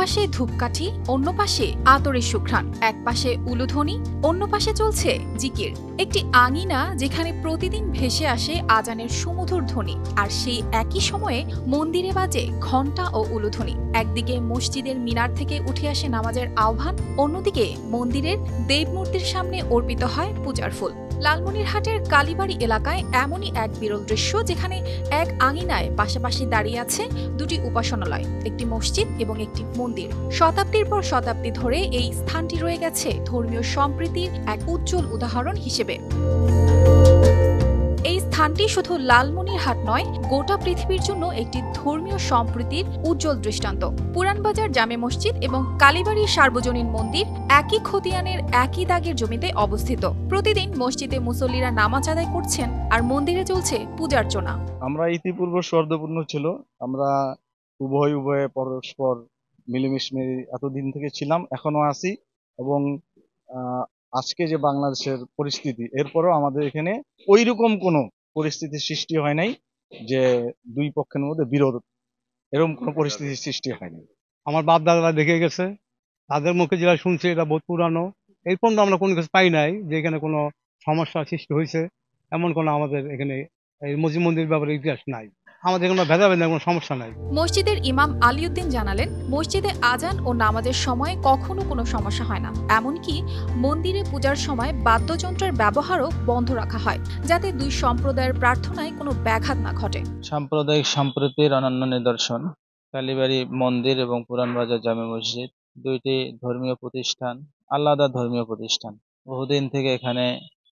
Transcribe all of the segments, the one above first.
পাশে ধূপকাঠি, অন্য পাশে আতরের সুঘ্রাণ, এক পাশে উলুধ্বনি, অন্য পাশে চলছে জিকির। একটি আঙিনা যেখানে প্রতিদিন ভেসে আসে আজানের সুমধুর ধ্বনি, আর সেই একই সময়ে মন্দিরে বাজে ঘণ্টা ও উলুধ্বনি। একদিকে মসজিদের মিনার থেকে উঠে আসে নামাজের আহ্বান, অন্যদিকে মন্দিরের দেবমূর্তির সামনে অর্পিত হয় পূজার ফুল। লালমনিরহাটের কালীবাড়ি এলাকায় এমনই এক বিরল দৃশ্য, যেখানে এক আঙিনায় পাশাপাশি দাঁড়িয়ে আছে দুটি উপাসনালয়, একটি মসজিদ এবং একটি মন্দির। শতাব্দীর পর শতাব্দী ধরে এই স্থানটি রয়ে গেছে ধর্মীয় সম্প্রীতির এক উজ্জ্বল উদাহরণ হিসেবে। এই স্থানটি শুধু লালমনিরহাট নয়, গোটা পৃথিবীর জন্য একটি ধর্মীয় সম্প্রীতির উজ্জ্বল দৃষ্টান্ত। পুরানবাজার জামে মসজিদ এবং কালীবাড়ি সার্বজনীন মন্দির একই খতিয়ানের একই দাগের জমিতে অবস্থিত। প্রতিদিন মসজিদে মুসল্লিরা নামাজ আদায় করছেন, আর মন্দিরে চলছে পূজার্চনা। আমরা ইতিপূর্বে সৌহার্দ্যপূর্ণ ছিল, আমরা উভয়ে পরস্পর মিলেমিশে এতদিন থেকে ছিলাম, এখনো আছি। এবং আজকে যে বাংলাদেশের পরিস্থিতি, এরপরও আমাদের এখানে ওইরকম কোনো পরিস্থিতির সৃষ্টি হয় নাই যে দুই পক্ষের মধ্যে বিরোধ, এরকম কোনো পরিস্থিতির সৃষ্টি হয়নি। আমার বাপ দাদারা দেখে গেছে, তাদের মুখে যেটা শুনছি এটা বহুত পুরানো। এই পর্যন্ত আমরা কোনো কিছু পাই নাই যে এখানে কোনো সমস্যা সৃষ্টি হয়েছে, এমন কোনো আমাদের এখানে এই মসজিদ মন্দির ব্যাপারে ইতিহাস নাই। আমাদের কোনো ভেদাভেদ কোনো সমস্যা নাই। মসজিদের ইমাম আলিউদ্দিন জানালেন, মসজিদে আজান ও নামাজের সময় কখনো কোনো সমস্যা হয় না। এমনকি মন্দিরে পূজার সময় বাদ্যযন্ত্রের ব্যবহারও বন্ধ রাখা হয়, যাতে দুই সম্প্রদায়ের প্রার্থনায় কোনো ব্যাঘাত না ঘটে। সাম্প্রদায়িক সম্প্রীতির অনন্য নিদর্শন কালীবাড়ি মন্দির এবং পুরানবাজার জামে মসজিদ, দুইটি ধর্মীয় প্রতিষ্ঠান, আলাদা ধর্মীয় প্রতিষ্ঠান, বহুদিন থেকে এখানে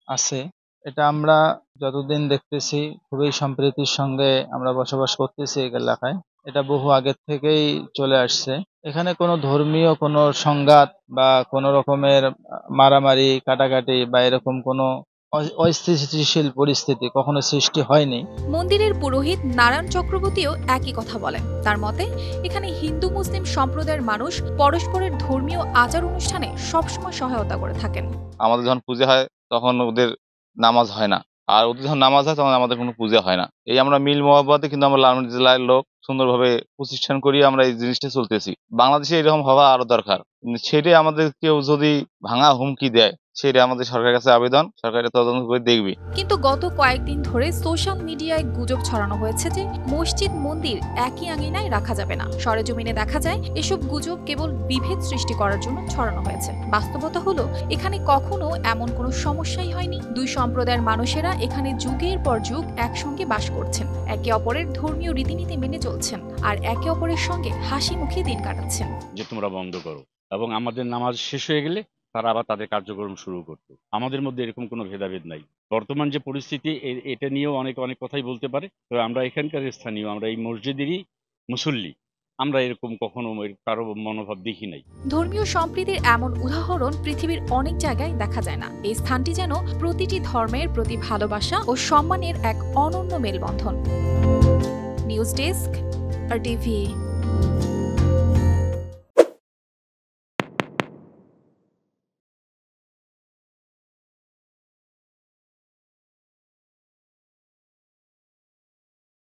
আছে। এটা আমরা যতদিন দেখতেছি খুবই সম্প্রীতির সঙ্গে আমরা বসবাস করতেছি এই এলাকায়। এটা বহু আগের থেকেই চলে আসছে। এখানে কোনো ধর্মীয় কোনো সংঘাত বা কোনো রকমের মারামারি কাটাকাটি বা এরকম কোনো অস্থিতিশীল পরিস্থিতি কখনো সৃষ্টি হয়নি। মন্দিরের পুরোহিত নারায়ণ চক্রবর্তীও একই কথা বলেন। তার মতে, এখানে হিন্দু মুসলিম সম্প্রদায়ের মানুষ পরস্পরের ধর্মীয় আচার অনুষ্ঠানে সবসময় সহায়তা করে থাকেন। আমাদের যখন পূজা হয় তখন ওদের নামাজ হয় না, আর ওদের যখন নামাজ হয় তখন আমাদের কোনো পূজা হয় না। এই আমরা মিল মহব্বতে কিন্তু আমরা লালমনিরহাট জেলার লোক সুন্দরভাবে প্রতিষ্ঠান করি আমরা এই জিনিসটা চলতেছি। বাংলাদেশে এরকম হওয়া আরো দরকার। সেটাই আমাদের কেউ যদি ভাঙা হুমকি দেয়, সেটা আমাদের সরকারের কাছে আবেদন, সরকারের তদন্ত করে দেখবে। কিন্তু গত কয়েকদিন ধরে সোশ্যাল মিডিয়ায় গুজব ছড়ানো হয়েছে যে মসজিদ মন্দির একই আঙিনায় রাখা যাবে না। সরেজমিনে দেখা যায় এসব গুজব কেবল বিভেদ সৃষ্টি করার জন্য ছড়ানো হয়েছে। বাস্তবতা হলো, এখানে কখনো এমন কোনো সমস্যাই হয়নি। দুই সম্প্রদায়ের মানুষেরা এখানে যুগের পর যুগ একসঙ্গে বাস করছেন, একে অপরের ধর্মীয় রীতিনীতি মেনে চলছেন, আর একে অপরের সঙ্গে হাসি মুখে দিন কাটাচ্ছেন। যে তোমরা বন্ধ করো, এবং আমাদের নামাজ শেষ হয়ে গেলে তারা আবার তাদের কার্যক্রম শুরু করত। আমাদের মধ্যে এরকম কোনো ভেদাভেদ নাই। বর্তমান যে পরিস্থিতি, এটা নিয়েও অনেক কথাই বলতে পারে। তো আমরা এখানকার স্থানীয়, আমরা এই মসজিদেরই মুসল্লি, আমরা এরকম কখনো কারো মনোভাব দেখি নাই। ধর্মীয় সম্প্রীতির এমন উদাহরণ পৃথিবীর অনেক জায়গায় দেখা যায় না। এই স্থানটি যেন প্রতিটি ধর্মের প্রতি ভালোবাসা ও সম্মানের এক অনন্য মেলবন্ধন। News desk, RTV।